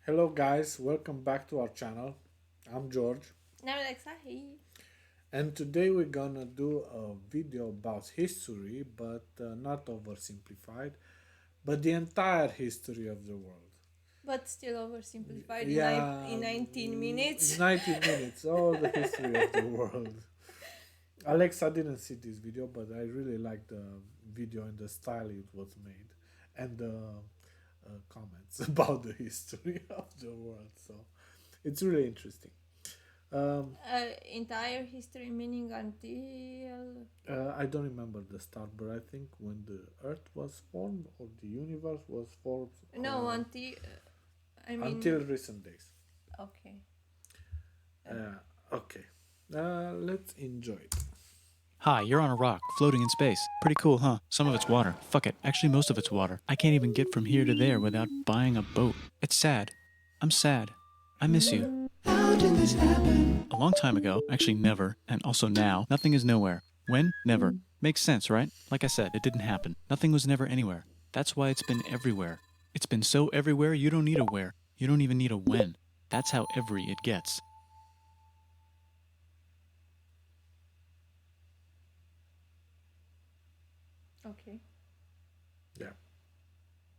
Hello, guys, welcome back to our channel. I'm George, Now Alexa, hey. and today we're gonna do a video about history, but not oversimplified, but the entire history of the world. But still oversimplified in Yeah, 19 in minutes. 90 minutes, all the history of the world. Alexa didn't see this video, but I really like the video and the style it was made, and the comments about the history of the world. So it's really interesting. Um, Entire history meaning until. I don't remember the start, but I think when the Earth was formed or the universe was formed, No, until. I mean. until recent days. Okay. Okay, let's enjoy it. Hi, you're on a rock, floating in space. Pretty cool, huh? Some of it's water. Fuck it. Actually, most of it's water. I can't even get from here to there without buying a boat. It's sad. I'm sad. I miss you. How did this happen? A long time ago, actually never, and also now, nothing is nowhere. When? Never. Makes sense, right? Like I said, it didn't happen. Nothing was never anywhere. That's why it's been everywhere. It's been so everywhere you don't need a where. You don't even need a when. That's how every it gets. Okay. Yeah.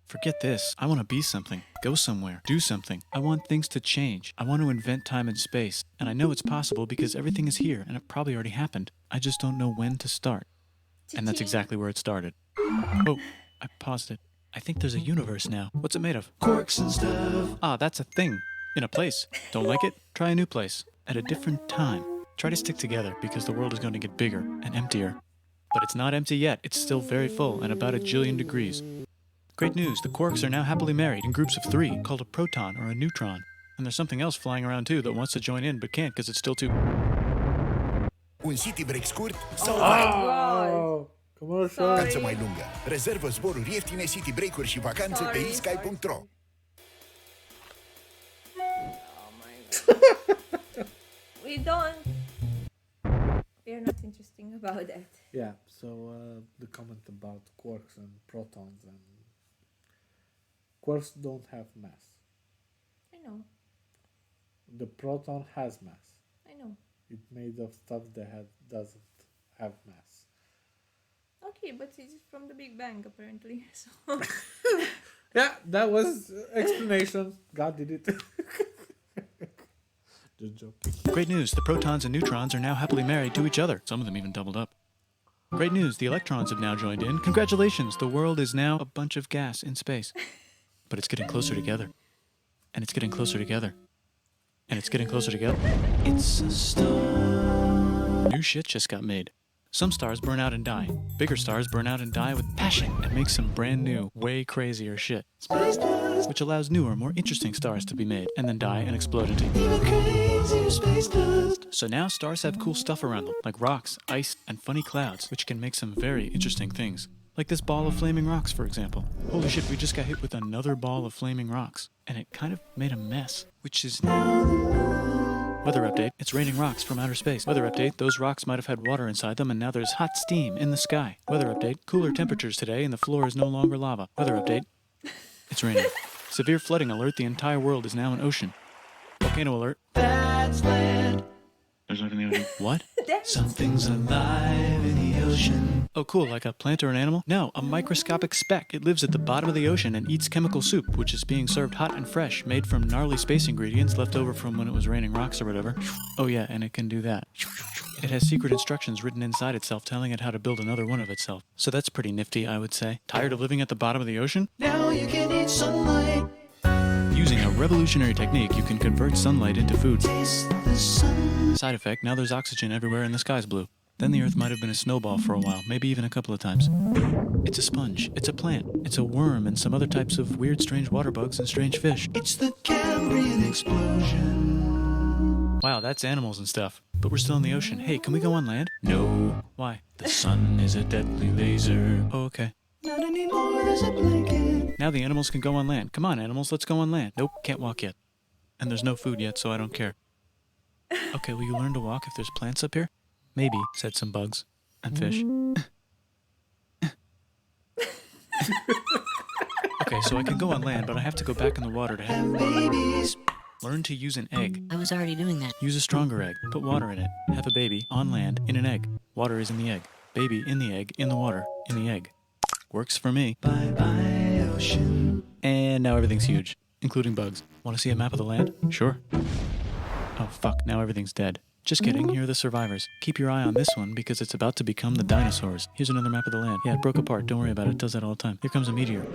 Forget this. I want to be something, go somewhere, do something. I want things to change. I want to invent time and space. And I know it's possible because everything is here and it probably already happened. I just don't know when to start. And that's exactly where it started. Oh, I paused it. I think there's a universe now. What's it made of? Quarks and stuff. Ah, that's a thing. In a place. Don't like it? Try a new place. At a different time. Try to stick together because the world is going to get bigger and emptier. But it's not empty yet. It's still very full and about 1,000,000,000 degrees. Great news, the quarks are now happily married in groups of 3, called a proton or a neutron. And there's something else flying around too that wants to join in but can't because it's still too... Un city break scurt sau Oh, commercial. vacanță mai lungă. Rezervă zboruri ieftine, city break-uri și vacanțe pe esky.ro. Oh my god. We don't. We're not interesting about that. Yeah, so the comment about quarks and protons and quarks don't have mass. I know. The proton has mass. I know. It's made of stuff that doesn't have mass. Okay, but it's from the Big Bang apparently. So. Yeah, that was explanation. God did it. Just joking. Great news, the protons and neutrons are now happily married to each other. Some of them even doubled up. Great news, the electrons have now joined in. Congratulations, the world is now a bunch of gas in space. But it's getting closer together. And it's getting closer together. And it's getting closer together. It's a star. New shit just got made. Some stars burn out and die. Bigger stars burn out and die with passion and make some brand new, way crazier shit. Space dust. Which allows newer, more interesting stars to be made and then die and explode into even crazier space dust. So now stars have cool stuff around them, like rocks, ice, and funny clouds, which can make some very interesting things. Like this ball of flaming rocks, for example. Holy shit, we just got hit with another ball of flaming rocks. And it kind of made a mess, which is now... Weather update, it's raining rocks from outer space. Weather update, those rocks might have had water inside them and now there's hot steam in the sky. Weather update, cooler temperatures today and the floor is no longer lava. Weather update, it's raining. Severe flooding alert, the entire world is now an ocean. Volcano alert. That's land. There's nothing in the ocean. What? Something's alive in the ocean. Oh, cool, like a plant or an animal? No, a microscopic speck. It lives at the bottom of the ocean and eats chemical soup, which is being served hot and fresh, made from gnarly space ingredients left over from when it was raining rocks or whatever. Oh yeah, and it can do that. It has secret instructions written inside itself telling it how to build another one of itself. So that's pretty nifty, I would say. Tired of living at the bottom of the ocean? Now you can eat sunlight. Using a revolutionary technique, you can convert sunlight into food. Side effect, now there's oxygen everywhere and the sky's blue. Then the Earth might have been a snowball for a while, maybe even a couple of times. It's a sponge, it's a plant, it's a worm and some other types of weird strange water bugs and strange fish. It's the Cambrian explosion. Wow, that's animals and stuff. But we're still in the ocean. Hey, can we go on land? No. Why? The sun is a deadly laser. Oh, okay. Not anymore, there's a blanket. Now the animals can go on land. Come on, animals, let's go on land. Nope, can't walk yet. And there's no food yet, so I don't care. Okay, will you learn to walk if there's plants up here? Maybe, said some bugs. And fish. Okay, so I can go on land, but I have to go back in the water to have babies. Learn to use an egg. I was already doing that. Use a stronger egg. Put water in it. Have a baby on land in an egg. Water is in the egg. Baby in the egg, in the water, in the egg. Works for me. Bye bye, ocean. And now everything's huge, including bugs. Want to see a map of the land? Sure. Oh fuck, now everything's dead. Just kidding, here are the survivors. Keep your eye on this one because it's about to become the dinosaurs. Here's another map of the land. Yeah, it broke apart, don't worry about it, it does that all the time. Here comes a meteor.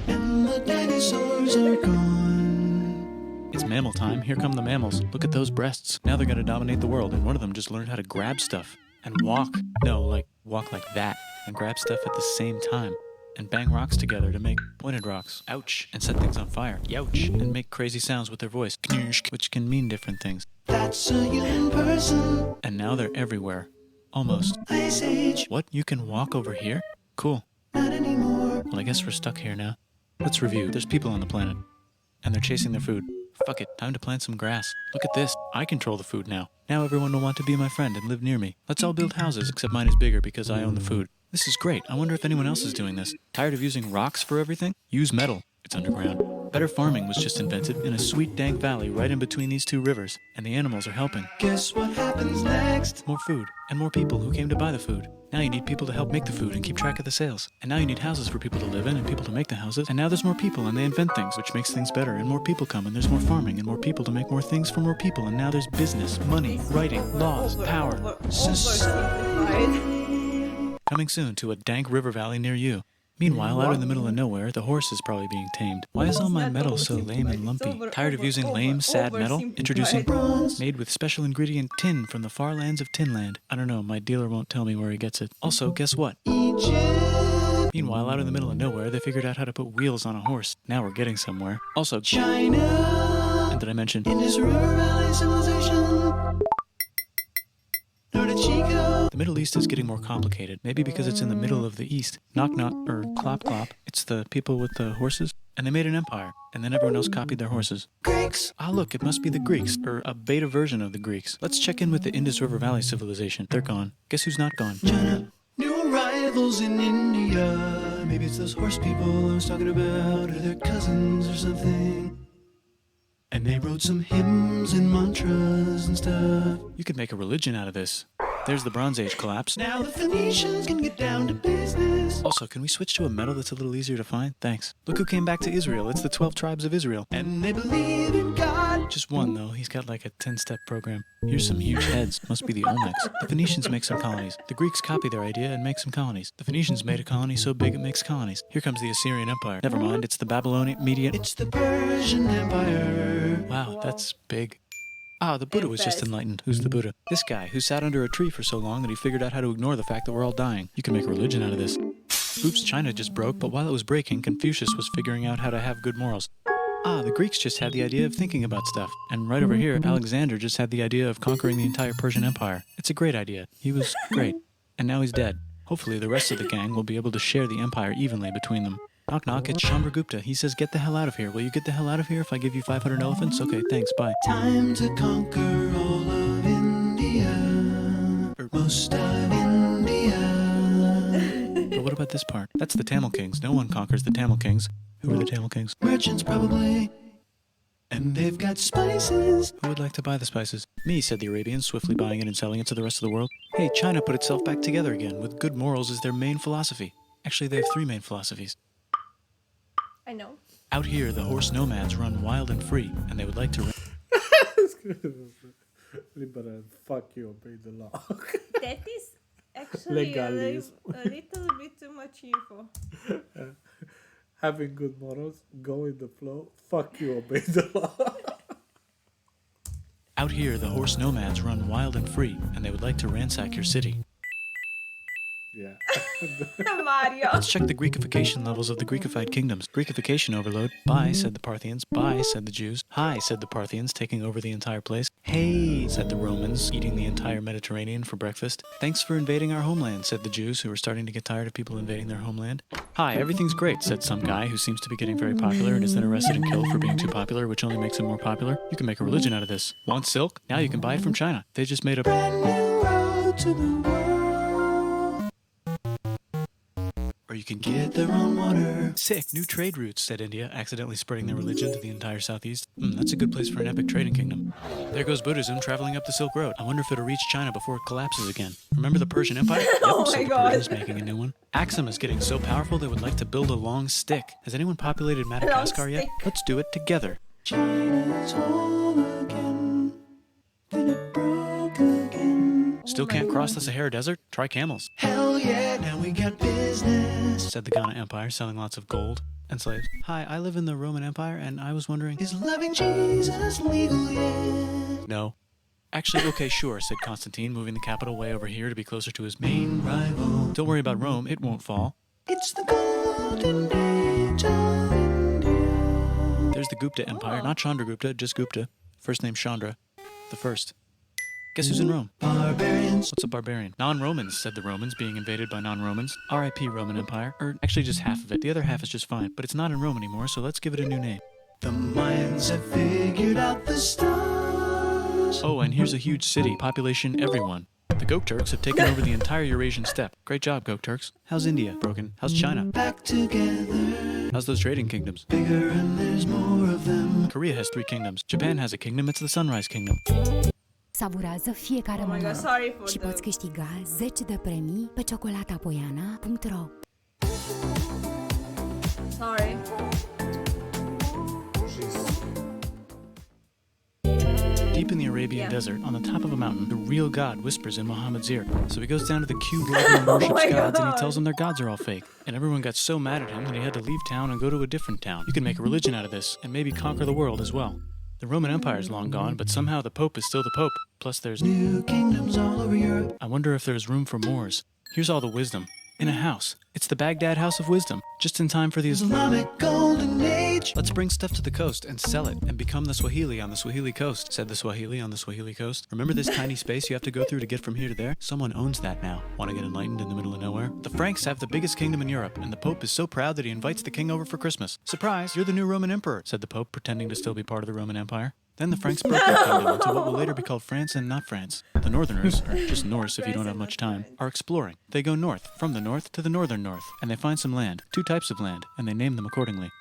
And the dinosaurs are gone. It's mammal time, here come the mammals. Look at those breasts. Now they're gonna dominate the world, and one of them just learned how to grab stuff. And walk. No, like, walk like that. And grab stuff at the same time. And bang rocks together to make pointed rocks. Ouch. And set things on fire. Youch. And make crazy sounds with their voice. Which can mean different things. That's a human person. And now they're everywhere. Almost. Ice Age. What? You can walk over here? Cool. Not anymore. Well, I guess we're stuck here now. Let's review. There's people on the planet. And they're chasing their food. Fuck it. Time to plant some grass. Look at this. I control the food now. Now everyone will want to be my friend and live near me. Let's all build houses, except mine is bigger because I own the food. This is great. I wonder if anyone else is doing this. Tired of using rocks for everything? Use metal. It's underground. Better farming was just invented in a sweet dank valley right in between these two rivers, and the animals are helping. Guess what happens next? More food, and more people who came to buy the food. Now you need people to help make the food and keep track of the sales. And now you need houses for people to live in and people to make the houses. And now there's more people and they invent things, which makes things better. And more people come and there's more farming and more people to make more things for more people. And now there's business, money, writing, laws, power. Coming soon to a dank river valley near you. Meanwhile, out in the middle of nowhere, the horse is probably being tamed. Why is all my metal so lame and lumpy? Tired of using lame, sad metal? Introducing bronze, made with special ingredient tin from the far lands of Tinland. I don't know, my dealer won't tell me where he gets it. Also, guess what? Egypt! Meanwhile, out in the middle of nowhere, they figured out how to put wheels on a horse. Now we're getting somewhere. Also, China! And did I mention Indus River Valley Civilization? The Middle East is getting more complicated, maybe because it's in the middle of the East. Knock knock, or clop clop. It's the people with the horses. And they made an empire, and then everyone else copied their horses. Greeks! Ah look, it must be the Greeks, or a beta version of the Greeks. Let's check in with the Indus River Valley Civilization. They're gone. Guess who's not gone? China. New arrivals in India. Maybe it's those horse people I was talking about, or their cousins or something. And they wrote some hymns and mantras and stuff. You could make a religion out of this. There's the Bronze Age collapse. Now the Phoenicians can get down to business. Also, can we switch to a metal that's a little easier to find? Thanks. Look who came back to Israel. It's the 12 tribes of Israel. And they believe in God. Just one, though. He's got like a 10-step program. Here's some huge heads. Must be the Olmecs. The Phoenicians make some colonies. The Greeks copy their idea and make some colonies. The Phoenicians made a colony so big it makes colonies. Here comes the Assyrian Empire. Never mind, it's the Babylonian Median. It's the Persian Empire. Wow, that's big. Ah, the Buddha was just enlightened. Who's the Buddha? This guy, who sat under a tree for so long that he figured out how to ignore the fact that we're all dying. You can make a religion out of this. Oops, China just broke, but while it was breaking, Confucius was figuring out how to have good morals. Ah, the Greeks just had the idea of thinking about stuff. And right over here, Alexander just had the idea of conquering the entire Persian Empire. It's a great idea. He was great. And now he's dead. Hopefully the rest of the gang will be able to share the empire evenly between them. Knock knock, it's Chandragupta. He says, get the hell out of here. Will you get the hell out of here if I give you 500 elephants? Okay, thanks, bye. Time to conquer all of India. Or most of India. But what about this part? That's the Tamil Kings. No one conquers the Tamil Kings. Who are the Tamil Kings? Merchants, probably. And they've got spices. Who would like to buy the spices? Me, said the Arabians, swiftly buying it and selling it to the rest of the world. Hey, China put itself back together again, with good morals as their main philosophy. Actually, they have 3 main philosophies. I know. Out here, the horse nomads run wild and free, and they would like to... Liberal, fuck you, obey the law. That is actually a little bit too much info. Having good morals, go with the flow, fuck you, obey the law. Out here, the horse nomads run wild and free, and they would like to ransack your city. Yeah. Mario. Let's check the Greekification levels of the Greekified kingdoms. Greekification overload. Bye, said the Parthians. Bye, said the Jews. Hi, said the Parthians, taking over the entire place. Hey, said the Romans, eating the entire Mediterranean for breakfast. Thanks for invading our homeland, said the Jews, who were starting to get tired of people invading their homeland. Hi, everything's great, said some guy who seems to be getting very popular and is then arrested and killed for being too popular, which only makes him more popular. You can make a religion out of this. Want silk? Now you can buy it from China. They just made a brand new road to the world. Are you you can get their own water. Sick, new trade routes, said India, accidentally spreading their religion to the entire southeast. That's a good place for an epic trading kingdom. There goes Buddhism traveling up the Silk Road. I wonder if it'll reach China before it collapses again. Remember the Persian Empire? Oh Yep, my so God. Persia's making a new one. Axum is getting so powerful they would like to build a long stick. Has anyone populated Madagascar yet? stick. Let's do it together. China's home again. Then it broke again. Still can't cross the Sahara Desert? Try camels. Hell yeah, now we got business, said the Ghana Empire, selling lots of gold and slaves. Hi, I live in the Roman Empire, and I was wondering, is loving Jesus legal yet? No. Actually, okay, sure, said Constantine, moving the capital way over here to be closer to his main rival. Don't worry about Rome, it won't fall. It's the golden age of India. There's the Gupta Empire, not Chandragupta, just Gupta. First name Chandra, the first. Guess who's in Rome? Barbarians. What's a barbarian? Non-Romans, said the Romans, being invaded by non-Romans. R.I.P. Roman Empire. Or actually just half of it. The other half is just fine. But it's not in Rome anymore, so let's give it a new name. The Mayans have figured out the stars. Oh, and here's a huge city. Population everyone. The Gok Turks have taken over the entire Eurasian steppe. Great job, Gok Turks. How's India? Broken. How's China? Back together. How's those trading kingdoms? Bigger and there's more of them. Korea has 3 kingdoms. Japan has a kingdom. It's the Sunrise Kingdom. Savurează fiecare Oh my god, moment sorry for și the... poți câștiga 10 de premii pe ciocolatapoiana.ro. Sorry. Deep in the Arabian desert, on the top of a mountain, the real God whispers in Muhammad's ear. So he goes down to the cube level and worships my gods, and he God. tells them their gods are all fake. And everyone got so mad at him that he had to leave town and go to a different town. You can make a religion out of this, and maybe conquer the world as well. The Roman Empire is long gone, but somehow the Pope is still the Pope. Plus there's new kingdoms all over Europe. I wonder if there's room for Moors. Here's all the wisdom. In a house. It's the Baghdad House of Wisdom. Just in time for the Islamic Golden Age. Let's bring stuff to the coast and sell it and become the Swahili on the Swahili coast, said the Swahili on the Swahili coast. Remember this tiny space you have to go through to get from here to there? Someone owns that now. Want to get enlightened in the middle of nowhere? The Franks have the biggest kingdom in Europe, and the Pope is so proud that he invites the king over for Christmas. Surprise, you're the new Roman emperor, said the Pope, pretending to still be part of the Roman Empire. Then the Franks broke their kingdom into what will later be called France and not France. The Northerners, or just Norse if you don't have much time, are exploring. They go north, from the north to the northern north, and they find some land, 2 types of land, and they name them accordingly.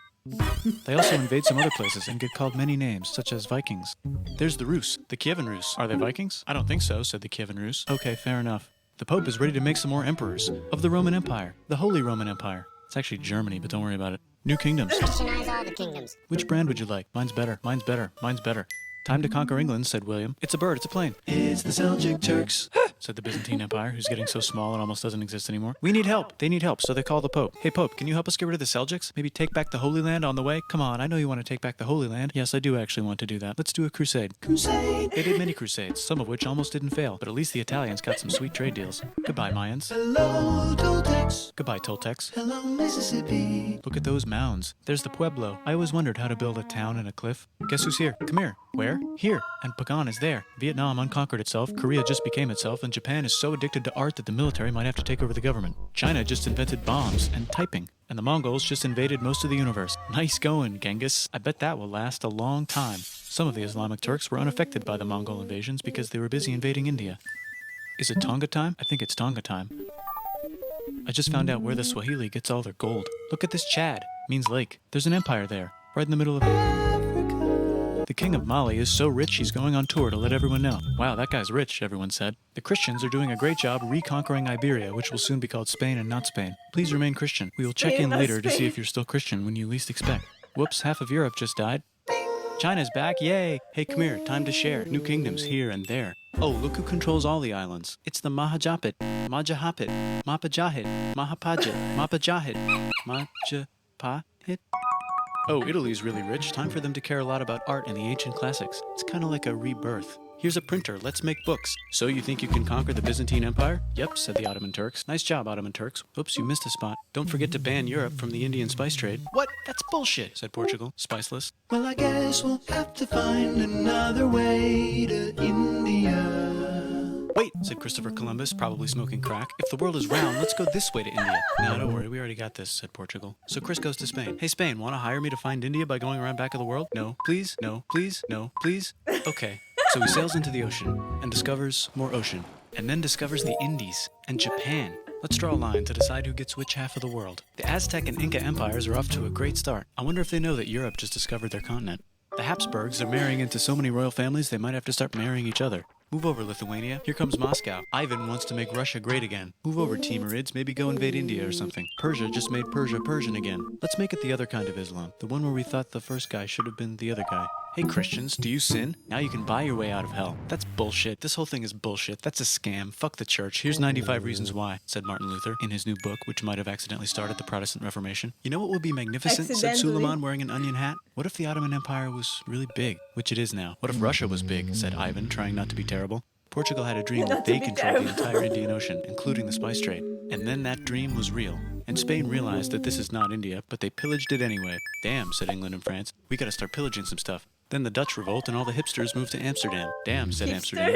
They also invade some other places and get called many names, such as Vikings. There's the Rus, the Kievan Rus. Are they Vikings? I don't think so, said the Kievan Rus. Okay, fair enough. The Pope is ready to make some more emperors of the Roman Empire, the Holy Roman Empire. It's actually Germany, but don't worry about it. New kingdoms. Christianize all the kingdoms. Which brand would you like? Mine's better. Mine's better. Mine's better. Time to conquer England, said William. It's a bird. It's a plane. It's the Seljuk Turks, said the Byzantine Empire, who's getting so small it almost doesn't exist anymore. We need help. They need help, so they call the Pope. Hey, Pope, can you help us get rid of the Seljuks? Maybe take back the Holy Land on the way? Come on, I know you want to take back the Holy Land. Yes, I do actually want to do that. Let's do a crusade. Crusade! They did many crusades, some of which almost didn't fail, but at least the Italians got some sweet trade deals. Goodbye, Mayans. Hello, Toltecs. Goodbye, Toltecs. Hello, Mississippi. Look at those mounds. There's the Pueblo. I always wondered how to build a town in a cliff. Guess who's here? Come here. Where? Here. And Pagan is there. Vietnam unconquered itself, Korea just became itself, and Japan is so addicted to art that the military might have to take over the government. China just invented bombs and typing. And the Mongols just invaded most of the universe. Nice going, Genghis. I bet that will last a long time. Some of the Islamic Turks were unaffected by the Mongol invasions because they were busy invading India. Is it Tonga time? I think it's Tonga time. I just found out where the Swahili gets all their gold. Look at this Chad. Means lake. There's an empire there. Right in the middle of Africa. The king of Mali is so rich he's going on tour to let everyone know. Wow, that guy's rich, everyone said. The Christians are doing a great job reconquering Iberia, which will soon be called Spain and not Spain. Please remain Christian. We will check Spain, in not later to see Spain. if you're still Christian when you least expect. Whoops, half of Europe just died. China's back, yay! Hey, come here, time to share. New kingdoms here and there. Oh, look who controls all the islands. It's the Mahajapit, Majahapit, Mapajahit, Mahapajit, Mapajahit, Majapahit. Oh, Italy's really rich. Time for them to care a lot about art and the ancient classics. It's kind of like a rebirth. Here's a printer. Let's make books. So you think you can conquer the Byzantine Empire? Yep, said the Ottoman Turks. Nice job, Ottoman Turks. Oops, you missed a spot. Don't forget to ban Europe from the Indian spice trade. What? That's bullshit, said Portugal, spiceless. Well, I guess we'll have to find another way to India. Wait, said Christopher Columbus, probably smoking crack. If the world is round, let's go this way to India. No, don't worry, we already got this, said Portugal. So Chris goes to Spain. Hey, Spain, want to hire me to find India by going around back of the world? No, please, no, please, no, please. Okay. So he sails into the ocean and discovers more ocean, and then discovers the Indies and Japan. Let's draw a line to decide who gets which half of the world. The Aztec and Inca empires are off to a great start. I wonder if they know that Europe just discovered their continent. The Habsburgs are marrying into so many royal families they might have to start marrying each other. Move over, Lithuania. Here comes Moscow. Ivan wants to make Russia great again. Move over, Timurids. Maybe go invade India or something. Persia just made Persia Persian again. Let's make it the other kind of Islam. The one where we thought the first guy should have been the other guy. Hey Christians, do you sin? Now you can buy your way out of hell. That's bullshit. This whole thing is bullshit. That's a scam. Fuck the church. Here's 95 reasons why, said Martin Luther in his new book, which might have accidentally started the Protestant Reformation. You know what would be magnificent, said Suleiman wearing an onion hat? What if the Ottoman Empire was really big, which it is now? What if Russia was big, said Ivan, trying not to be terrible. Portugal had a dream that they controlled the entire Indian Ocean, including the spice trade. And then that dream was real. And Spain realized that this is not India, but they pillaged it anyway. Damn, said England and France. We gotta start pillaging some stuff. Then the Dutch revolt and all the hipsters moved to Amsterdam. Damn, said Amsterdam.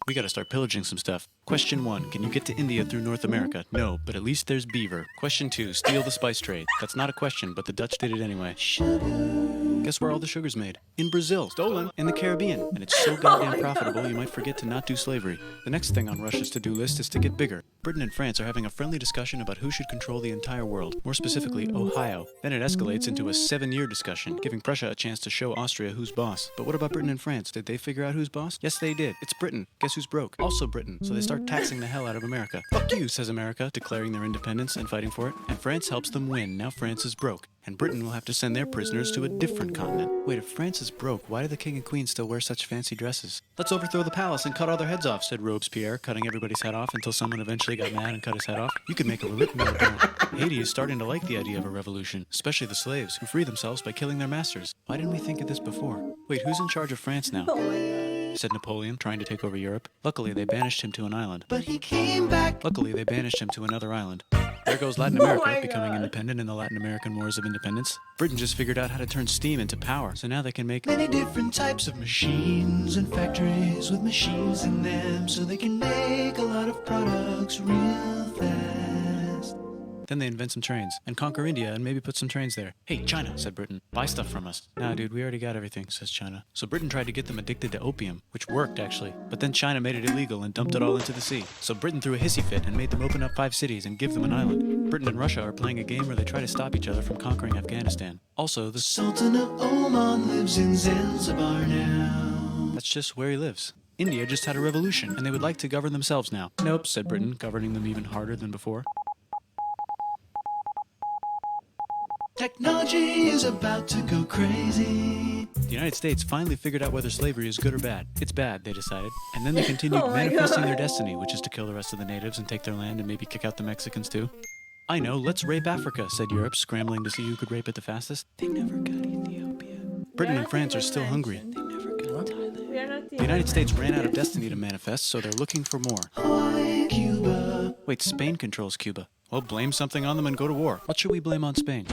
We gotta start pillaging some stuff. Question 1, can you get to India through North America? No, but at least there's beaver. Question 2, steal the spice trade. That's not a question, but the Dutch did it anyway. Guess where all the sugar's made? In Brazil. Stolen. In the Caribbean. And it's so goddamn profitable you might forget to not do slavery. The next thing on Russia's to-do list is to get bigger. Britain and France are having a friendly discussion about who should control the entire world, more specifically Ohio. Then it escalates into a 7-year discussion, giving Prussia a chance to show Austria who's boss. But what about Britain and France? Did they figure out who's boss? Yes, they did. It's Britain. Guess who's broke? Also Britain. So they start taxing the hell out of America. Fuck you, says America, declaring their independence and fighting for it. And France helps them win. Now France is broke. And Britain will have to send their prisoners to a different continent. Wait, if France is broke, why do the king and queen still wear such fancy dresses? Let's overthrow the palace and cut all their heads off, said Robespierre, cutting everybody's head off until someone eventually got mad and cut his head off. You could make a religion. Haiti is starting to like the idea of a revolution, especially the slaves, who free themselves by killing their masters. Why didn't we think of this before? Wait, who's in charge of France now? Said Napoleon, trying to take over Europe. Luckily, they banished him to an island. But he came back. Luckily, they banished him to another island. There goes Latin America, becoming independent in the Latin American Wars of Independence. Britain just figured out how to turn steam into power, so now they can make many different types of machines and factories with machines in them, so they can make a lot of products real fast. Then they invent some trains, and conquer India and maybe put some trains there. Hey, China, said Britain, buy stuff from us. Nah, dude, we already got everything, says China. So Britain tried to get them addicted to opium, which worked, actually. But then China made it illegal and dumped it all into the sea. So Britain threw a hissy fit and made them open up 5 cities and give them an island. Britain and Russia are playing a game where they try to stop each other from conquering Afghanistan. Also, the Sultan of Oman lives in Zanzibar now. That's just where he lives. India just had a revolution, and they would like to govern themselves now. Nope, said Britain, governing them even harder than before. Technology is about to go crazy. The United States finally figured out whether slavery is good or bad. It's bad, they decided. And then they continued manifesting their destiny, which is to kill the rest of the natives and take their land and maybe kick out the Mexicans too. I know, let's rape Africa, said Europe, scrambling to see who could rape it the fastest. They never got Ethiopia. Britain and France are still hungry. They never got Thailand. The United States ran out of destiny to manifest, so they're looking for more. Hawaii, Cuba. Wait, Spain controls Cuba. Well, blame something on them and go to war. What should we blame on Spain?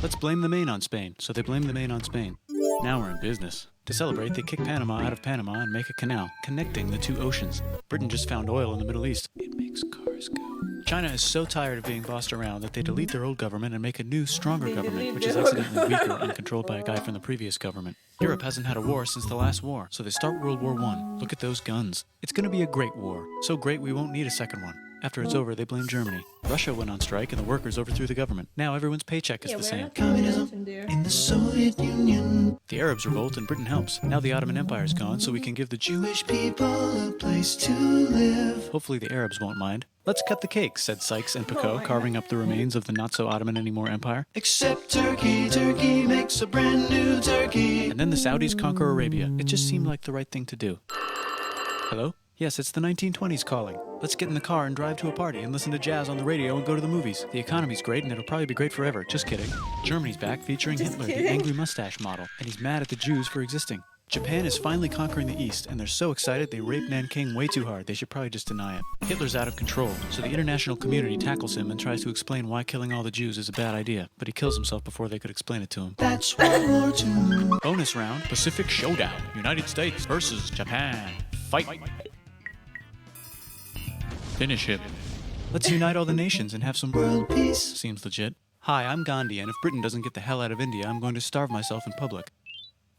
Let's blame the Maine on Spain. So they blame the Maine on Spain. Now we're in business. To celebrate, they kick Panama out of Panama and make a canal, connecting the 2 oceans. Britain just found oil in the Middle East. It makes cars go. China is so tired of being bossed around that they delete their old government and make a new, stronger government, which is accidentally weaker and controlled by a guy from the previous government. Europe hasn't had a war since the last war, so they start World War I. Look at those guns. It's gonna be a great war. So great we won't need a second one. After it's over, they blame Germany. Russia went on strike and the workers overthrew the government. Now everyone's paycheck is the same. Communism in the Soviet Union. The Arabs revolt and Britain helps. Now the Ottoman Empire's gone, so we can give the Jewish people a place to live. Hopefully the Arabs won't mind. Let's cut the cake, said Sykes and Picot, carving up the remains of the not-so-Ottoman-anymore empire. Except Turkey. Turkey makes a brand new Turkey. And then the Saudis conquer Arabia. It just seemed like the right thing to do. Hello? Yes, it's the 1920s calling. Let's get in the car and drive to a party and listen to jazz on the radio and go to the movies. The economy's great and it'll probably be great forever. Just kidding. Germany's back featuring Hitler, the angry mustache model, and he's mad at the Jews for existing. Japan is finally conquering the East, and they're so excited they raped Nanking way too hard. They should probably just deny it. Hitler's out of control, so the international community tackles him and tries to explain why killing all the Jews is a bad idea, but he kills himself before they could explain it to him. That's World War II. Bonus round, Pacific Showdown. United States versus Japan. Fight. Finish him. Let's unite all the nations and have some world peace. Seems legit. Hi, I'm Gandhi, and if Britain doesn't get the hell out of India, I'm going to starve myself in public.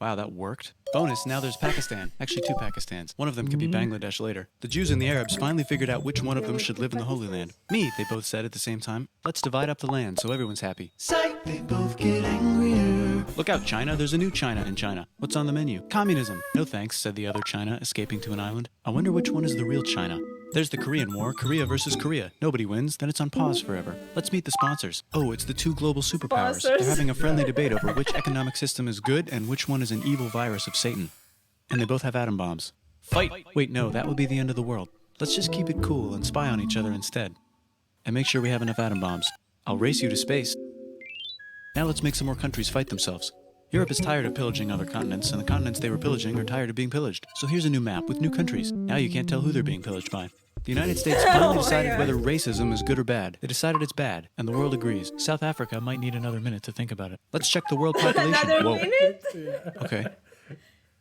Wow, that worked. Bonus, now there's Pakistan. Actually, 2 Pakistans. One of them could be Bangladesh later. The Jews and the Arabs finally figured out which one of them should live in the Holy Land. Me, they both said at the same time. Let's divide up the land so everyone's happy. Psych! They both get angrier. Look out, China. There's a new China in China. What's on the menu? Communism. No thanks, said the other China, escaping to an island. I wonder which one is the real China. There's the Korean War, Korea versus Korea. Nobody wins, then it's on pause forever. Let's meet the sponsors. Oh, it's the 2 global superpowers. Sponsors. They're having a friendly debate over which economic system is good and which one is an evil virus of Satan. And they both have atom bombs. Fight! Wait, no, that would be the end of the world. Let's just keep it cool and spy on each other instead. And make sure we have enough atom bombs. I'll race you to space. Now let's make some more countries fight themselves. Europe is tired of pillaging other continents, and the continents they were pillaging are tired of being pillaged. So here's a new map with new countries. Now you can't tell who they're being pillaged by. The United States finally decided whether racism is good or bad. They decided it's bad, and the world agrees. South Africa might need another minute to think about it. Let's check the world population. Another Whoa. minute? Okay.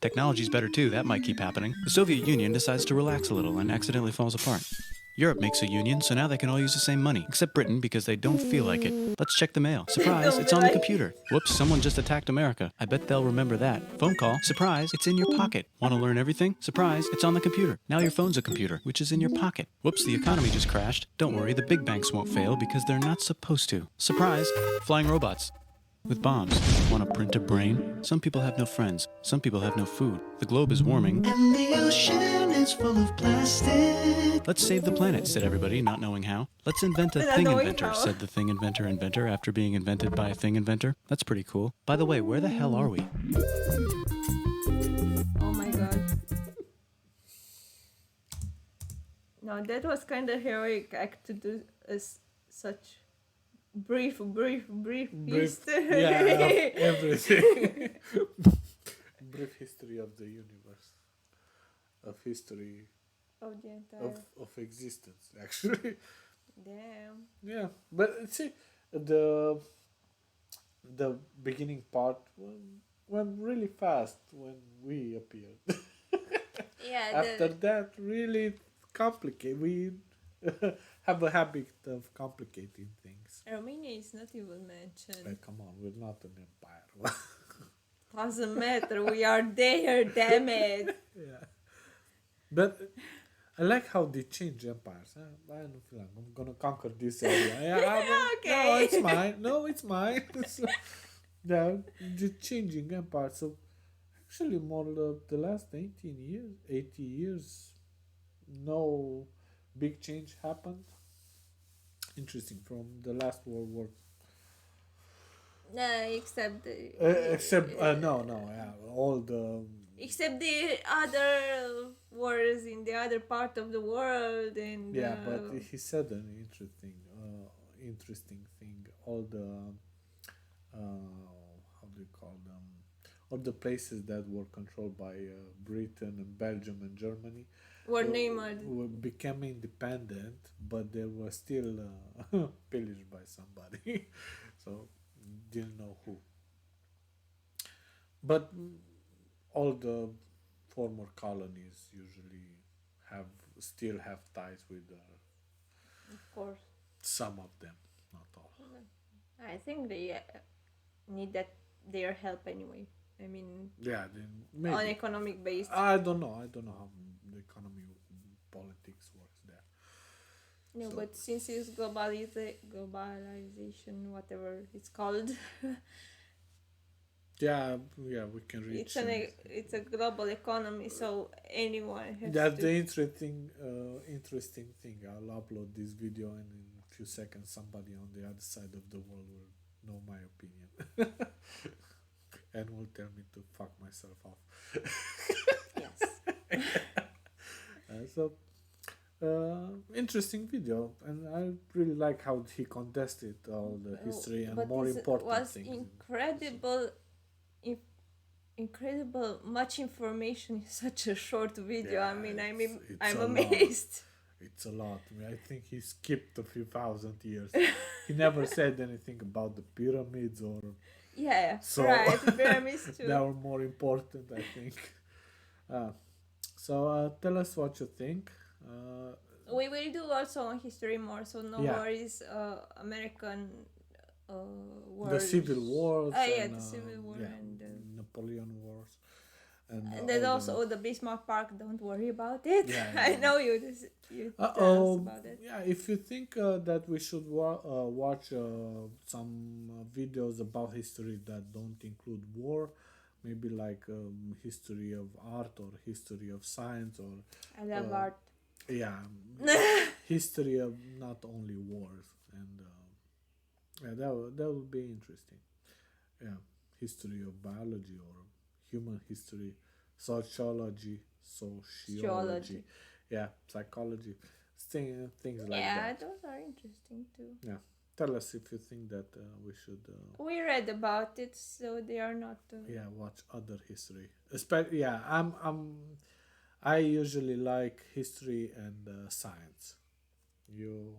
Technology's better too, that might keep happening. The Soviet Union decides to relax a little and accidentally falls apart. Europe makes a union, so now they can all use the same money, except Britain because they don't feel like it. Let's check the mail. Surprise, it's on the computer. Whoops, someone just attacked America. I bet they'll remember that. Phone call. Surprise, it's in your pocket. Want to learn everything? Surprise, it's on the computer. Now your phone's a computer, which is in your pocket. Whoops, the economy just crashed. Don't worry, the big banks won't fail because they're not supposed to. Surprise, flying robots. With bombs. Want to print a brain? Some people have no friends. Some people have no food. The globe is warming. And the ocean is full of plastic. Let's save the planet, said everybody, not knowing how. Let's invent a Not thing knowing inventor, how. said the thing inventor after being invented by a thing inventor. That's pretty cool. By the way, where the hell are we? Oh my god. No, that was kind of heroic act to do such brief history. Yeah, of everything. Brief history of the universe. Of history Of the entire. of existence, actually. Damn. Yeah, but see, the beginning part went really fast when we appeared. Yeah. After that, really complicated. We have a habit of complicating things. Romania is not even mentioned. Like, come on, we're not an empire. Doesn't matter. We are there. Damn it. Yeah, but I like how they change empires. I don't feel like I'm gonna conquer this area. No, Okay. it's mine. No, it's mine. So, yeah, just changing empires. So actually, more the last 80 years, no big change happened. Interesting from the last World War. No, except the. All the. Except the other wars in the other part of the world and. Yeah, but he said an interesting thing. All the how do you call them? All the places that were controlled by Britain and Belgium and Germany Were named. became independent, but they were still pillaged by somebody, so didn't know who. But all the former colonies usually still have ties with Of course. some of them, not all. I think they need their help anyway. I mean, Yeah, then on maybe. economic base. I don't know. I don't know how the economy, politics works there. No, so- but since it's globalization, whatever it's called, Yeah, we can reach. it's a global economy, so anyone has That's to. the interesting thing. I'll upload this video, and in a few seconds, somebody on the other side of the world will know my opinion, and will tell me to fuck myself off. Yes. Interesting video, and I really like how he condensed it, all the history and But more this important was things. incredible much information in such a short video. Yeah, I mean, it's I'm a lot. amazed. It's a lot. I think he skipped a few thousand years. He never said anything about the pyramids or Yeah, So- right. Pyramids too. that were more important, I think. Tell us what you think. We will do also on history more, so no Yeah. worries. American wars. The Civil Wars. Yeah, and, the Civil War yeah, and Napoleon Wars. And there's all also the Bismarck Park. Don't worry about it. Yeah, I yeah. know you tell us about it. Yeah, if you think that we should watch some videos about history that don't include war, maybe like history of art or history of science or I love art. yeah, history of not only wars, and yeah, that would be interesting. Yeah, history of biology or human history, sociology, Sociology. yeah, psychology, things like Yeah, that. those are interesting too. Yeah, tell us if you think that we should We read about it, so they are not. yeah, watch other history. Yeah, I usually like history and science. You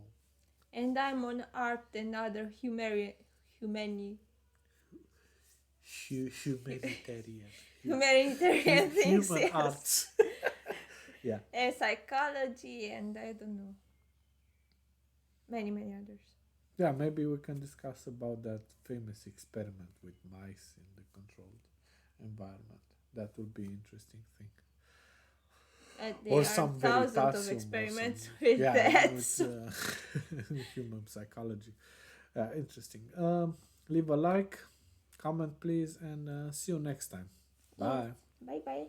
And I'm on art and other humanitarian humanitarian things. human Yes. arts. Yeah. And psychology and I don't know. Many others. Yeah, maybe we can discuss about that famous experiment with mice in the controlled environment. That would be interesting thing. There Or are some thousands Veritasium of or experiments some- with yeah, that. with human psychology. Interesting. Leave a like, comment please, and see you next time. Bye. Bye bye.